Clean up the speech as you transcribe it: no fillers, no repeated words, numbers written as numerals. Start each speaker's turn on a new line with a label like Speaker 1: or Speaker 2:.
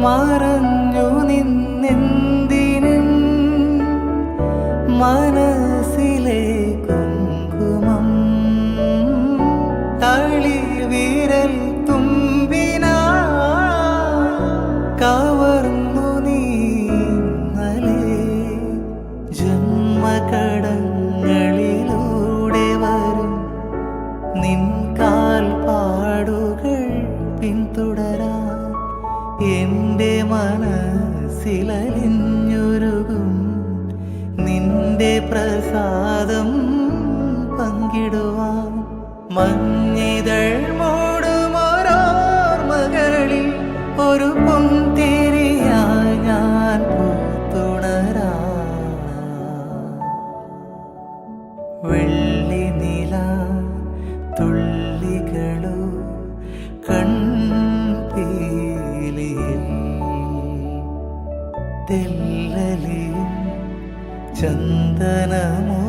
Speaker 1: മറഞ്ഞു നിന്നെന്തിനും മനസ്സിലെ കുങ്കുമം തളിവിരൽ തുമ്പിനാ കവർന്നു നീന്നലേ ജന്മകടങ്ങളിലൂടെ വരും നിൻ കാൽപ്പാടുകൾ പിന്തുടരാൻ എൻ്റെ മനസ്സിലലിഞ്ഞൊരുകും നിന്റെ പ്രസാദം പങ്കിടുവാൻ മഞ്ഞിതൾ മൂടുമോരോർമകളിൽ ഒരു പൊൻതിരിയായി ഞാൻ പൂത്തുണരാ വെള്ളിനില തുള്ളികളോ കൺപീലിയിൽ തെല്ലലിയും ചന്ദനമോ